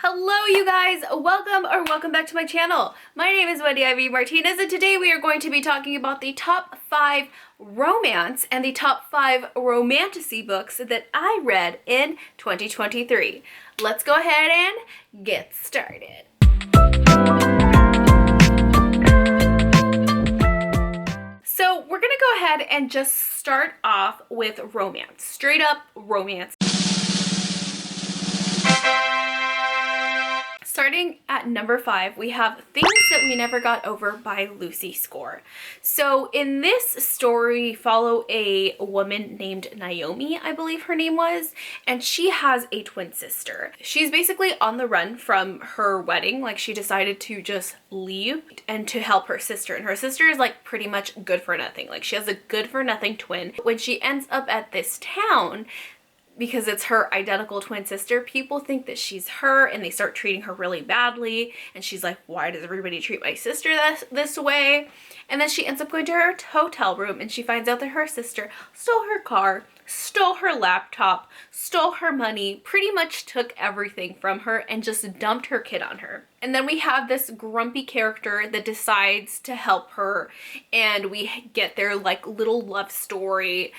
Hello you guys, welcome back to my channel. My name is Wendy Ivy Martinez and today we are going to be talking about the top 5 romance and the top 5 romantasy books that I read in 2023. Let's go ahead and get started. So we're gonna go ahead and just start off with romance, straight up romance. Starting at number 5, we have Things That We Never Got Over by Lucy Score. So in this story, we follow a woman named Naomi, I believe her name was, and she has a twin sister. She's basically on the run from her wedding, like she decided to just leave and to help her sister. And her sister is like pretty much good for nothing. Like she has a good for nothing twin. When she ends up at this town, because it's her identical twin sister, people think that she's her and they start treating her really badly. And she's like, why does everybody treat my sister this way? And then she ends up going to her hotel room and she finds out that her sister stole her car, stole her laptop, stole her money, pretty much took everything from her and just dumped her kid on her. And then we have this grumpy character that decides to help her and we get their like little love story.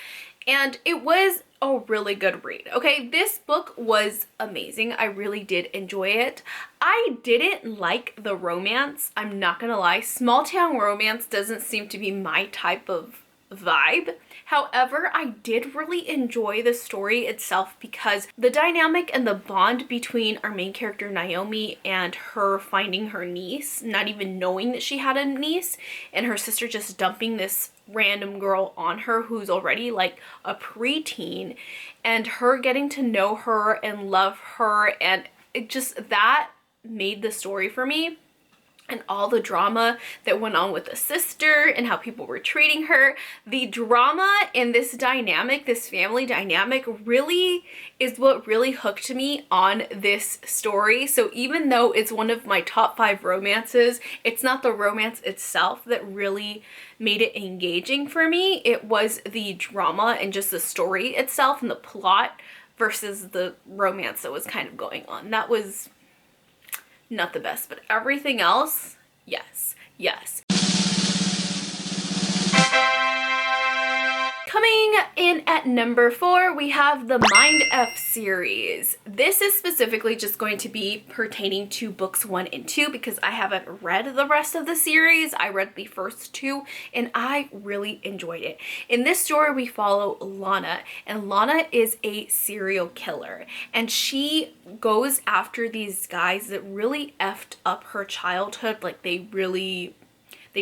And it was a really good read. Okay, this book was amazing. I really did enjoy it. I didn't like the romance. I'm not gonna lie. Small town romance doesn't seem to be my type of vibe. However, I did really enjoy the story itself because the dynamic and the bond between our main character Naomi and her finding her niece, not even knowing that she had a niece, and her sister just dumping this random girl on her who's already like a preteen, and her getting to know her and love her, and it just, that made the story for me. And all the drama that went on with the sister and how people were treating her. The drama in this dynamic, this family dynamic, really is what really hooked me on this story. So even though it's one of my top 5 romances, it's not the romance itself that really made it engaging for me. It was the drama and just the story itself and the plot versus the romance that was kind of going on. That was not the best, but everything else, yes. Coming in at number 4, we have the Mindf series. This is specifically just going to be pertaining to books 1 and 2 because I haven't read the rest of the series. I read the first 2 and I really enjoyed it. In this story, we follow Lana, and Lana is a serial killer and she goes after these guys that really effed up her childhood. Like they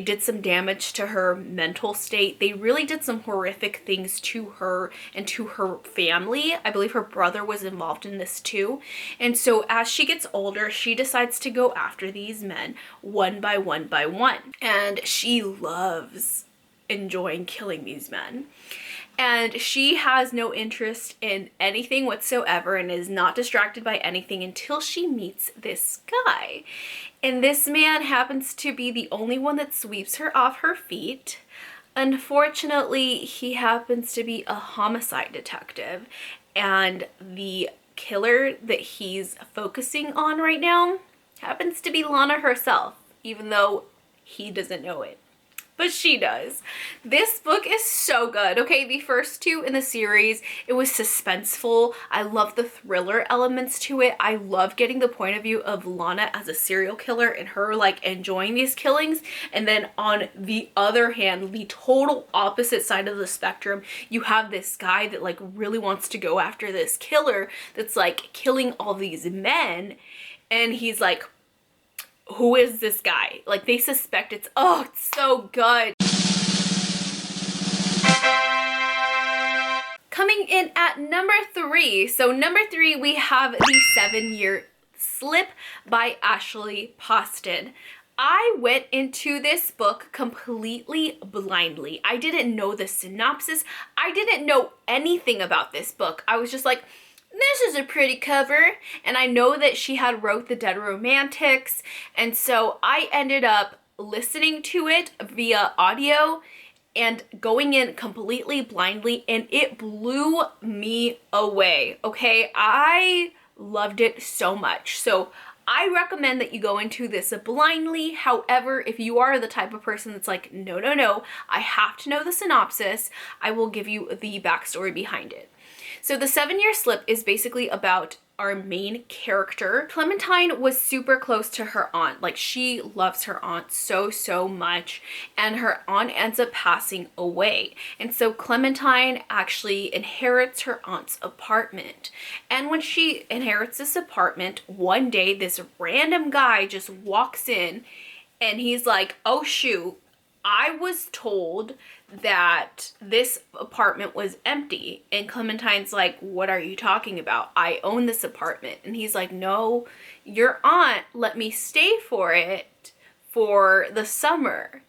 did some damage to her mental state. They really did some horrific things to her and to her family. I believe her brother was involved in this too. And so as she gets older, she decides to go after these men one by one by one. And she loves enjoying killing these men. And she has no interest in anything whatsoever and is not distracted by anything until she meets this guy. And this man happens to be the only one that sweeps her off her feet. Unfortunately, he happens to be a homicide detective, and the killer that he's focusing on right now happens to be Lana herself, even though he doesn't know it. But she does. This book is so good. Okay, the first 2 in the series, it was suspenseful. I love the thriller elements to it. I love getting the point of view of Lana as a serial killer and her like enjoying these killings. And then on the other hand, the total opposite side of the spectrum, you have this guy that like really wants to go after this killer that's like killing all these men. And he's like, who is this guy? Like they suspect it's so good. Coming in at number 3. So number 3, we have The 7-Year Slip by Ashley Poston. I went into this book completely blindly. I didn't know the synopsis. I didn't know anything about this book. I was just like, this is a pretty cover, and I know that she had wrote The Dead Romantics, and so I ended up listening to it via audio and going in completely blindly, and it blew me away. Okay, I loved it so much. So I recommend that you go into this blindly. However, if you are the type of person that's like, no, no, no, I have to know the synopsis, I will give you the backstory behind it. So the 7-year slip is basically about our main character. Clementine was super close to her aunt. Like, she loves her aunt so, so much, and her aunt ends up passing away. And so Clementine actually inherits her aunt's apartment. And when she inherits this apartment, one day this random guy just walks in and he's like, oh shoot, I was told that this apartment was empty. And Clementine's like, what are you talking about? I own this apartment. And he's like, no, your aunt let me stay for it for the summer.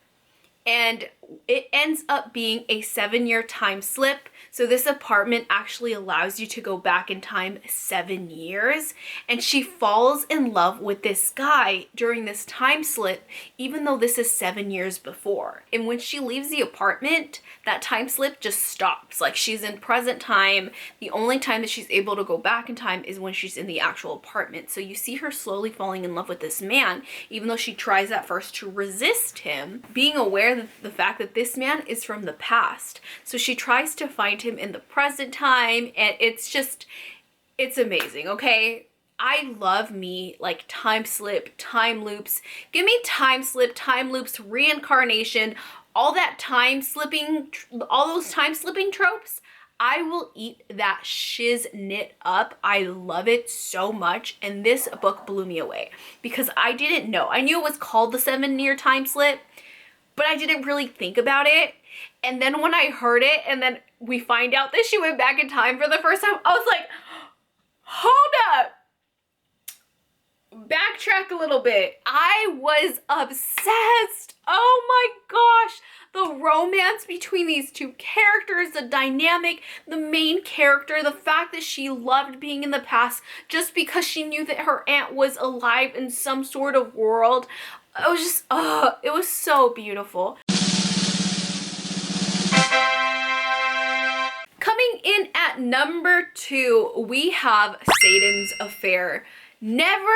And it ends up being a 7-year time slip. So this apartment actually allows you to go back in time 7 years. And she falls in love with this guy during this time slip, even though this is 7 years before. And when she leaves the apartment, that time slip just stops. Like, she's in present time. The only time that she's able to go back in time is when she's in the actual apartment. So you see her slowly falling in love with this man, even though she tries at first to resist him, being aware that the fact that this man is from the past. So she tries to find him in the present time, and it's amazing, okay? I love me like time slip, time loops. Give me time slip, time loops, reincarnation, all that time slipping, all those time slipping tropes. I will eat that shiznit up. I love it so much, and this book blew me away because I didn't know. I knew it was called the 7-year time slip, but I didn't really think about it. And then when I heard it, and then we find out that she went back in time for the first time, I was like, hold up. Backtrack a little bit. I was obsessed. Oh my gosh. The romance between these two characters, the dynamic, the main character, the fact that she loved being in the past just because she knew that her aunt was alive in some sort of world. It was just, it was so beautiful. Coming in at number 2, we have Satan's Affair. Never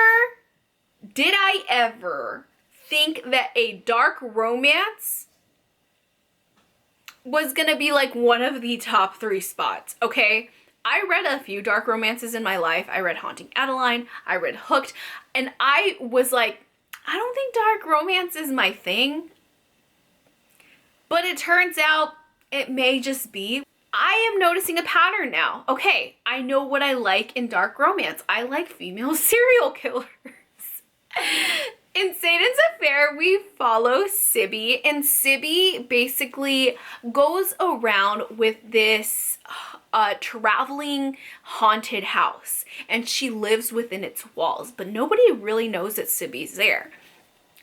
did I ever think that a dark romance was gonna be like one of the top 3 spots, okay? I read a few dark romances in my life. I read Haunting Adeline, I read Hooked, and I was like, I don't think dark romance is my thing. But it turns out it may just be. I am noticing a pattern now. Okay, I know what I like in dark romance. I like female serial killers. In Satan's Affair, we follow Sibby, and Sibby basically goes around with this traveling haunted house, and she lives within its walls, but nobody really knows that Sibby's there.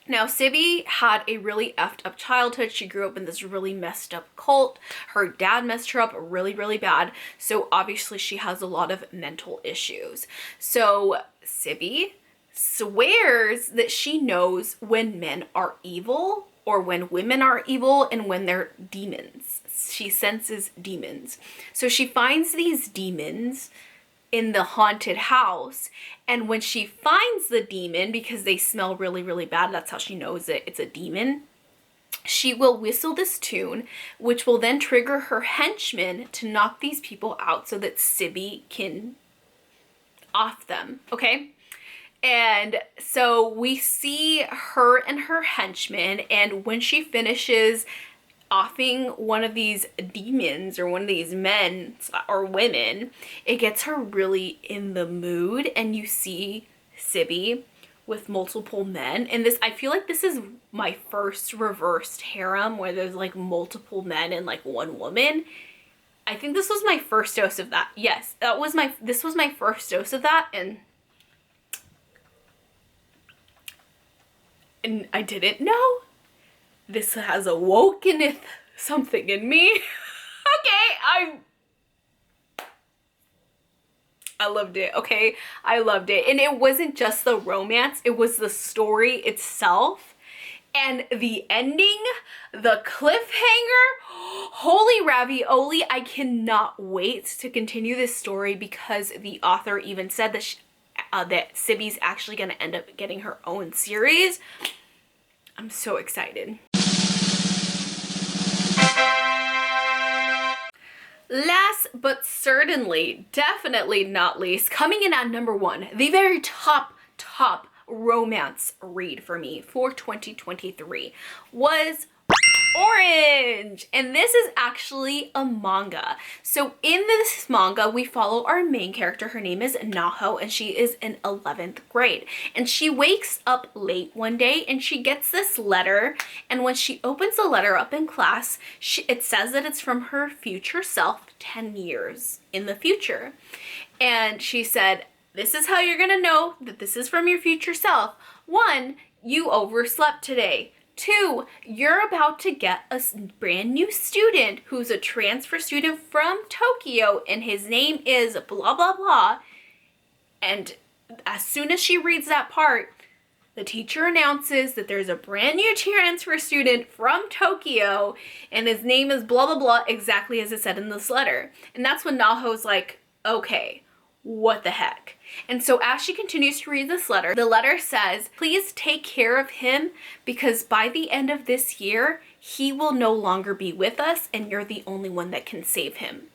Now, Sibby had a really effed up childhood. She grew up in this really messed up cult. Her dad messed her up really, really bad. So obviously she has a lot of mental issues. So Sibby swears that she knows when men are evil or when women are evil and when they're demons. She senses demons. So she finds these demons in the haunted house, and when she finds the demon, because they smell really, really bad, that's how she knows that it's a demon, she will whistle this tune, which will then trigger her henchmen to knock these people out so that Sibby can off them, okay? And so we see her and her henchmen, and when she finishes offing one of these demons or one of these men or women, it gets her really in the mood, and you see Sibby with multiple men. And this, I feel like this is my first reversed harem where there's like multiple men and like one woman. I think this was my first dose of that. Yes, this was my first dose of that, and I didn't know. This has awokeneth something in me. Okay, I loved it, okay? I loved it. And it wasn't just the romance, it was the story itself. And the ending, the cliffhanger, holy ravioli, I cannot wait to continue this story because the author even said that that Sibby's actually going to end up getting her own series. I'm so excited. Last but certainly, definitely not least, coming in at number 1, the very top romance read for me for 2023 was Orange, and this is actually a manga. So in this manga, we follow our main character. Her name is Naho, and she is in 11th grade. And she wakes up late one day, and she gets this letter. And when she opens the letter up in class, it says that it's from her future self 10 years in the future. And she said, this is how you're gonna know that this is from your future self. 1, you overslept today. 2, you're about to get a brand new student who's a transfer student from Tokyo, and his name is blah, blah, blah. And as soon as she reads that part, the teacher announces that there's a brand new transfer student from Tokyo, and his name is blah, blah, blah, exactly as it said in this letter. And that's when Naho's like, okay, what the heck? And so as she continues to read this letter, the letter says, please take care of him because by the end of this year, he will no longer be with us and you're the only one that can save him.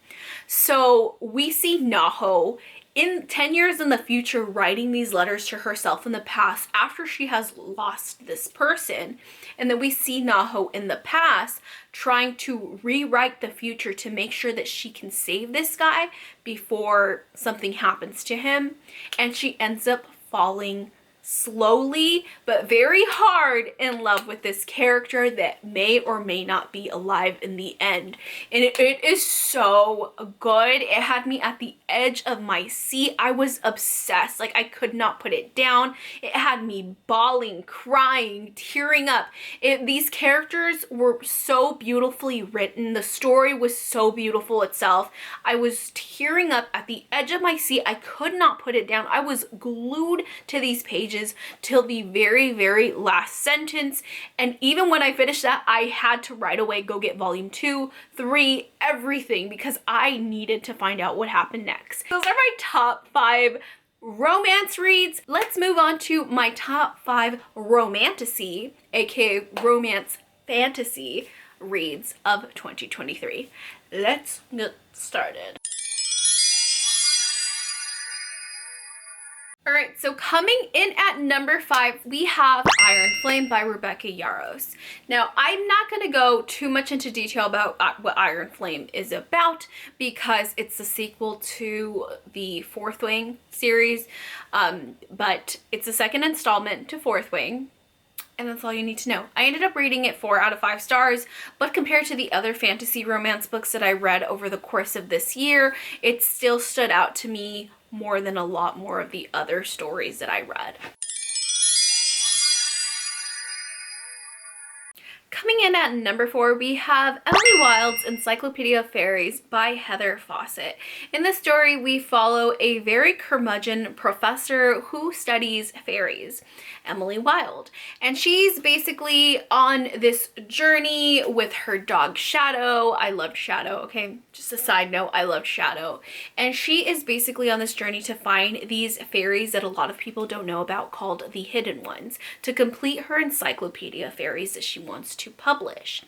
So we see Naho in 10 years in the future writing these letters to herself in the past after she has lost this person. And then we see Naho in the past trying to rewrite the future to make sure that she can save this guy before something happens to him. And she ends up falling slowly but very hard in love with this character that may or may not be alive in the end. And it is so good. It had me at the edge of my seat. I was obsessed. Like, I could not put it down. It had me bawling, crying, tearing up. These characters were so beautifully written. The story was so beautiful itself. I was tearing up at the edge of my seat. I could not put it down. I was glued to these pages till the very, very last sentence. And even when I finished that, I had to right away go get volume 2, 3, everything, because I needed to find out what happened next. Those are my top 5 romance reads. Let's move on to my top 5 romantasy, aka romance fantasy reads of 2023. Let's get started. Alright, so coming in at number 5, we have Iron Flame by Rebecca Yarros. Now, I'm not going to go too much into detail about what Iron Flame is about because it's a sequel to the Fourth Wing series, but it's a second installment to Fourth Wing. And that's all you need to know. I ended up rating it 4 out of 5 stars, but compared to the other fantasy romance books that I read over the course of this year, it still stood out to me more than a lot more of the other stories that I read. Coming in at number 4, we have Emily Wilde's Encyclopedia of Faeries by Heather Fawcett. In this story, we follow a very curmudgeon professor who studies fairies, Emily Wilde. And she's basically on this journey with her dog Shadow. I loved Shadow, okay? Just a side note, I loved Shadow. And she is basically on this journey to find these fairies that a lot of people don't know about called the Hidden Ones, to complete her Encyclopedia of Fairies that she wants to publish.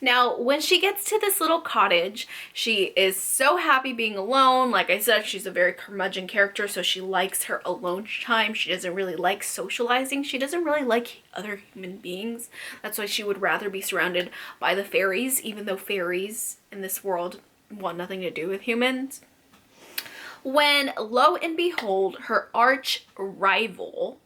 Now, when she gets to this little cottage, she is so happy being alone. Like I said, she's a very curmudgeon character, so she likes her alone time. She doesn't really like socializing. She doesn't really like other human beings. That's why she would rather be surrounded by the fairies, even though fairies in this world want nothing to do with humans. When, lo and behold, her arch rival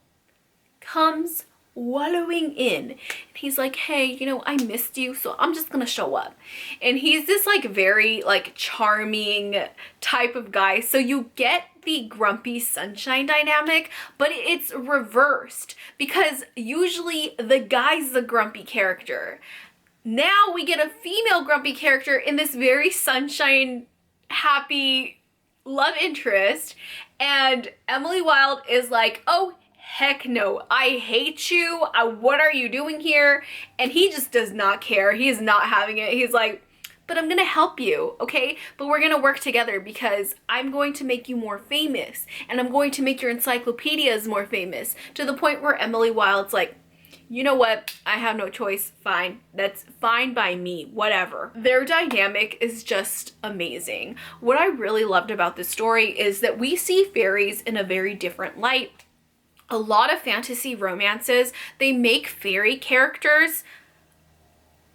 comes wallowing in. He's like, hey, you know, I missed you, so I'm just gonna show up. And he's this like very like charming type of guy. So you get the grumpy sunshine dynamic, but it's reversed because usually the guy's the grumpy character. Now we get a female grumpy character in this very sunshine happy love interest, and Emily Wilde is like, oh heck no, I hate you, what are you doing here? And he just does not care. He is not having it. He's like, but I'm gonna help you, okay? But we're gonna work together because I'm going to make you more famous, and I'm going to make your encyclopedias more famous, to the point where Emily Wilde's like, you know what? I have no choice. Fine. That's fine by me. Whatever. Their dynamic is just amazing. What I really loved about this story is that we see fairies in a very different light. A lot of fantasy romances, they make fairy characters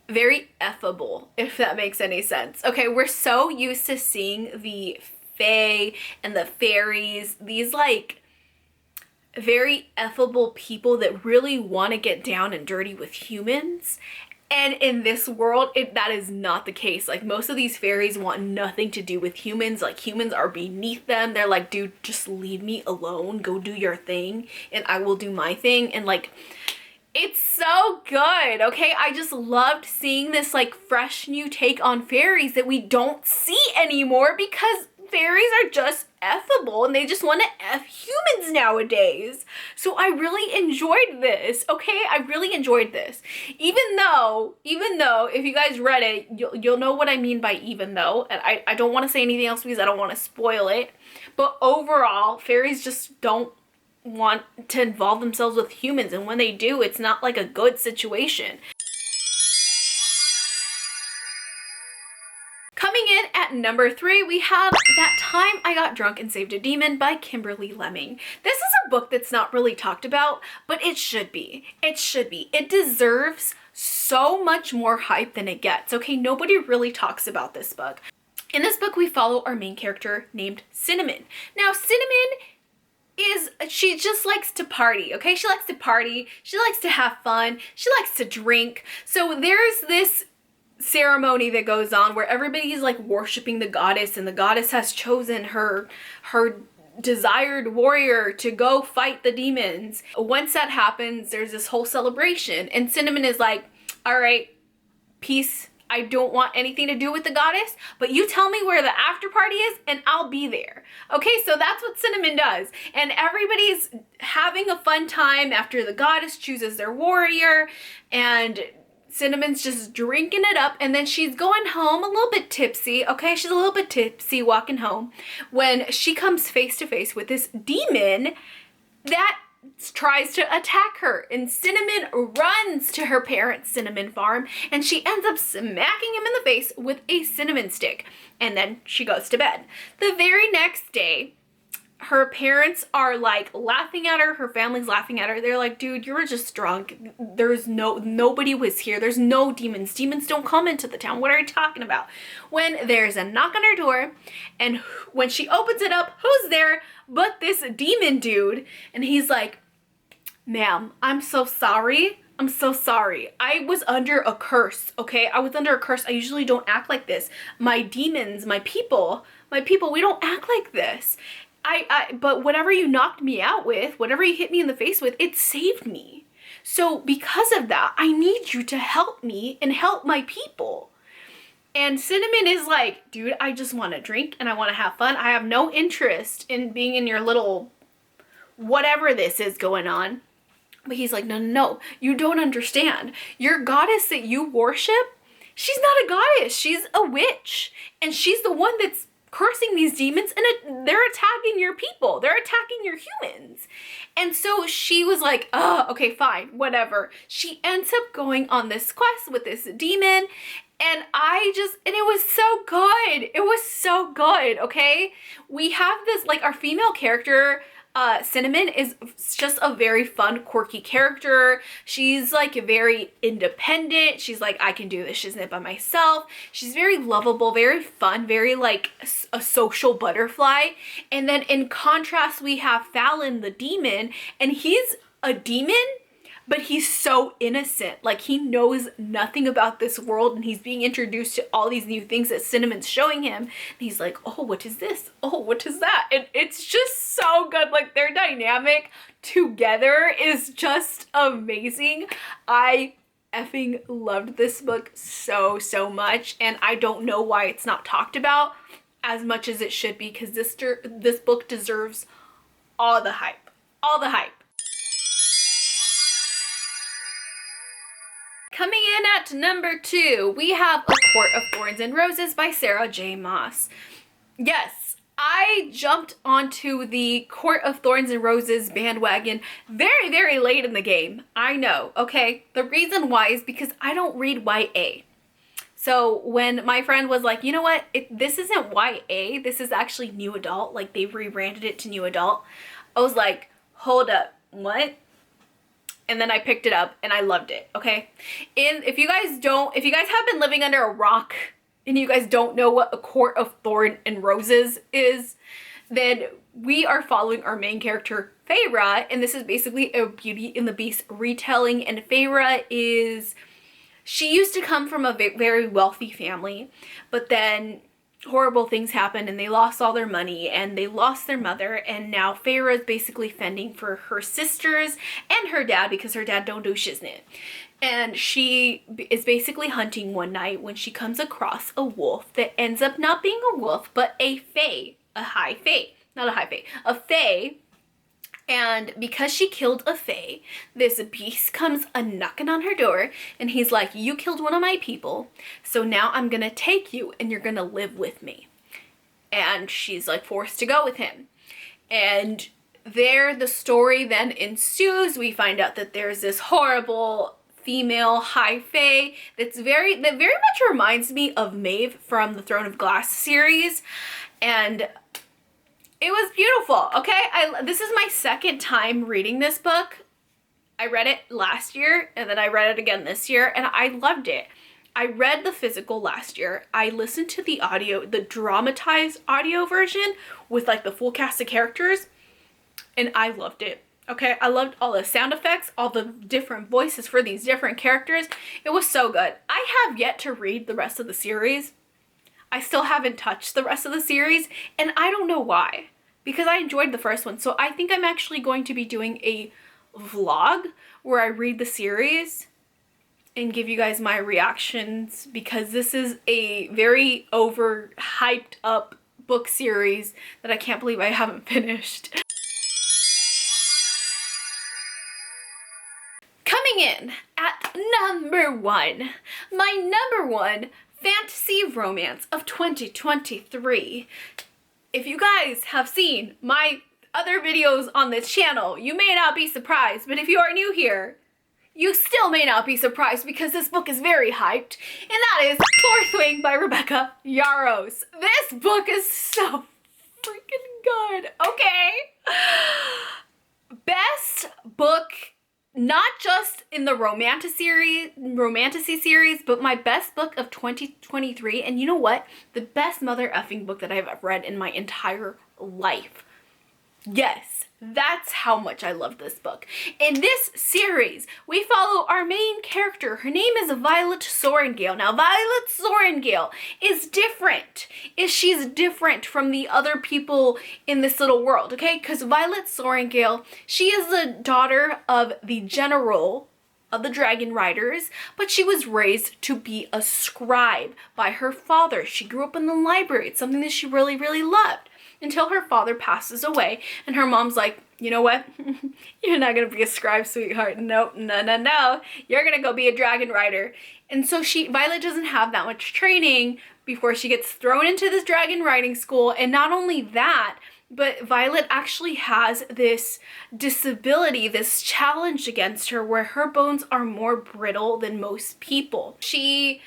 very effable, if that makes any sense. Okay, we're so used to seeing the fae and the fairies, these like very effable people that really want to get down and dirty with humans. And in this world, that is not the case. Like, most of these fairies want nothing to do with humans. Like, humans are beneath them. They're like, dude, just leave me alone. Go do your thing and I will do my thing. And like, it's so good, okay? I just loved seeing this like fresh new take on fairies that we don't see anymore, because fairies are just effable and they just want to F humans nowadays. So I really enjoyed this, okay? I really enjoyed this. Even though, if you guys read it, you'll know what I mean by even though. And I don't want to say anything else because I don't want to spoil it. But overall, fairies just don't want to involve themselves with humans. And when they do, it's not like a good situation. Coming in at number 3, we have That Time I Got Drunk and Saved a Demon by Kimberly Lemming. This is a book that's not really talked about, but it should be. It should be. It deserves so much more hype than it gets. Okay, nobody really talks about this book. In this book, we follow our main character named Cinnamon. Now, she just likes to party, okay? She likes to party. She likes to have fun. She likes to drink. So there's this ceremony that goes on where everybody's like worshiping the goddess, and the goddess has chosen her desired warrior to go fight the demons. Once that happens, there's this whole celebration, and Cinnamon is like, all right, peace. I don't want anything to do with the goddess, but you tell me where the after party is and I'll be there. Okay, so that's what Cinnamon does. And everybody's having a fun time after the goddess chooses their warrior, and Cinnamon's just drinking it up, and then she's going home a little bit tipsy, okay? She's a little bit tipsy walking home when she comes face to face with this demon that tries to attack her, and Cinnamon runs to her parents' cinnamon farm, and she ends up smacking him in the face with a cinnamon stick, and then she goes to bed. The very next day, her parents are like laughing at her. Her family's laughing at her. They're like, dude, you were just drunk. Nobody was here. There's no demons. Demons don't come into the town. What are you talking about? When there's a knock on her door, and when she opens it up, who's there but this demon dude? And he's like, ma'am, I'm so sorry. I'm so sorry. I was under a curse, okay? I was under a curse. I usually don't act like this. My demons, my people, we don't act like this. But whatever you knocked me out with, whatever you hit me in the face with, it saved me. So because of that, I need you to help me and help my people. And Cinnamon is like, dude, I just want to drink and I want to have fun. I have no interest in being in your little whatever this is going on. But he's like, no, you don't understand. Your goddess that you worship, she's not a goddess. She's a witch. And she's the one that's cursing these demons, and they're attacking your people. They're attacking your humans. And so she was like, oh, okay, fine, whatever. She ends up going on this quest with this demon, and it was so good. It was so good, okay? We have this, like, our female character, Cinnamon, is just a very fun, quirky character. She's like very independent. She's like, I can do this. She's in it by myself. She's very lovable, very fun, very like a social butterfly. And then in contrast, we have Fallon the demon, and he's a demon, but he's so innocent. Like, he knows nothing about this world, and he's being introduced to all these new things that Cinnamon's showing him. And he's like, oh, what is this? Oh, what is that? And it's just so good. Like, their dynamic together is just amazing. I effing loved this book so, so much, and I don't know why it's not talked about as much as it should be, because this book deserves all the hype. All the hype. Coming in at number 2, we have A Court of Thorns and Roses by Sarah J. Maas. Yes, I jumped onto the Court of Thorns and Roses bandwagon very, very late in the game. I know, okay? The reason why is because I don't read YA. So when my friend was like, you know what, this isn't YA, this is actually new adult, like they rebranded it to new adult, I was like, hold up, what? And then I picked it up and I loved it, okay? And if you guys have been living under a rock and you guys don't know what A Court of Thorn and Roses is, then we are following our main character, Feyre, and this is basically a Beauty and the Beast retelling, and Feyre is... She used to come from a very wealthy family, but then horrible things happened and they lost all their money and they lost their mother, and now Feyre is basically fending for her sisters and her dad because her dad don't do shiznit. And she is basically hunting one night when she comes across a wolf that ends up not being a wolf, but a fae, a fae. And because she killed a fae, this beast comes a-knocking on her door, and he's like, you killed one of my people, so now I'm gonna take you and you're gonna live with me. And she's like forced to go with him. And there the story then ensues. We find out that there's this horrible female high fae that very much reminds me of Maeve from the Throne of Glass series. And it was beautiful, okay? This is my second time reading this book. I read it last year, and then I read it again this year, and I loved it. I read the physical last year. I listened to the audio, the dramatized audio version with like the full cast of characters, and I loved it, okay? I loved all the sound effects, all the different voices for these different characters. It was so good. I have yet to read the rest of the series. I still haven't touched the rest of the series, and I don't know why. Because I enjoyed the first one. So I think I'm actually going to be doing a vlog where I read the series and give you guys my reactions, because this is a very overhyped up book series that I can't believe I haven't finished. Coming in at number 1, my number 1 fantasy romance of 2023. If you guys have seen my other videos on this channel, you may not be surprised, but if you are new here, you still may not be surprised because this book is very hyped, and that is Fourth Wing by Rebecca Yarros. This book is so freaking good, okay? Best book, not just in the Romantasy series, but my best book of 2023. And you know what? The best mother effing book that I've read in my entire life. Yes, that's how much I love this book. In this series, we follow our main character. Her name is Violet Sorrengail. Now, Violet Sorrengail is different. She's different from the other people in this little world, okay? Because Violet Sorrengail, she is the daughter of the general of the Dragon Riders, but she was raised to be a scribe by her father. She grew up in the library. It's something that she really, really loved, until her father passes away, and her mom's like, you know what? You're not gonna be a scribe, sweetheart. Nope, no. You're gonna go be a dragon rider. And so Violet doesn't have that much training before she gets thrown into this dragon riding school. And not only that, but Violet actually has this disability, this challenge against her where her bones are more brittle than most people. She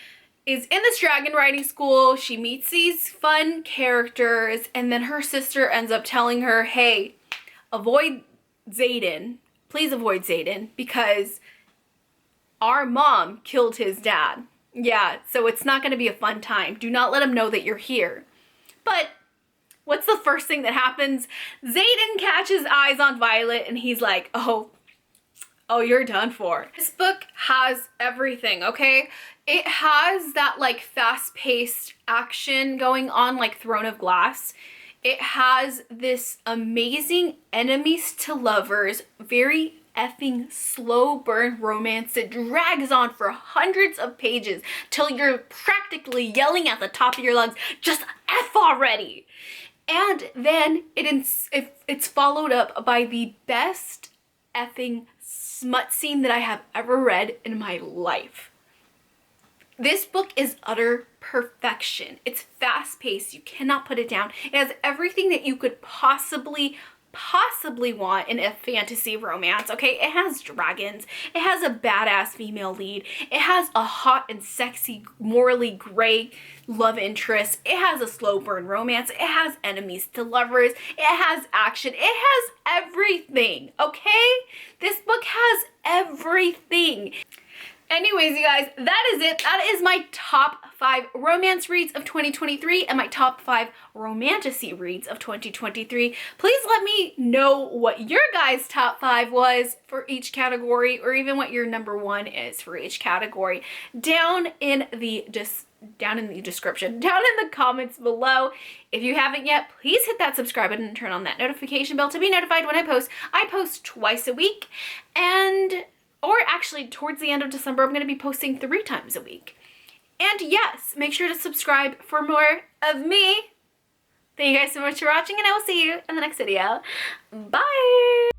is in this dragon riding school, she meets these fun characters, and then her sister ends up telling her, hey, avoid Xaden, please avoid Xaden, because our mom killed his dad. Yeah, so it's not gonna be a fun time. Do not let him know that you're here. But what's the first thing that happens? Xaden catches eyes on Violet and he's like, oh, you're done for. This book has everything, okay? It has that like fast-paced action going on like Throne of Glass. It has this amazing enemies to lovers, very effing slow burn romance that drags on for hundreds of pages till you're practically yelling at the top of your lungs, just F already. And then it's followed up by the best effing smut scene that I have ever read in my life. This book is utter perfection. It's fast-paced. You cannot put it down. It has everything that you could possibly want in a fantasy romance, okay? It has dragons. It has a badass female lead. It has a hot and sexy, morally gray love interest. It has a slow burn romance. It has enemies to lovers. It has action. It has everything, okay? This book has everything. Anyways, you guys, that is it. That is my top 5 romance reads of 2023 and my top 5 romantasy reads of 2023. Please let me know what your guys' top 5 was for each category, or even what your number 1 is for each category down in the description, down in the comments below. If you haven't yet, please hit that subscribe button and turn on that notification bell to be notified when I post. I post twice a week, or actually towards the end of December, I'm going to be posting 3 times a week. And yes, make sure to subscribe for more of me. Thank you guys so much for watching, and I will see you in the next video. Bye!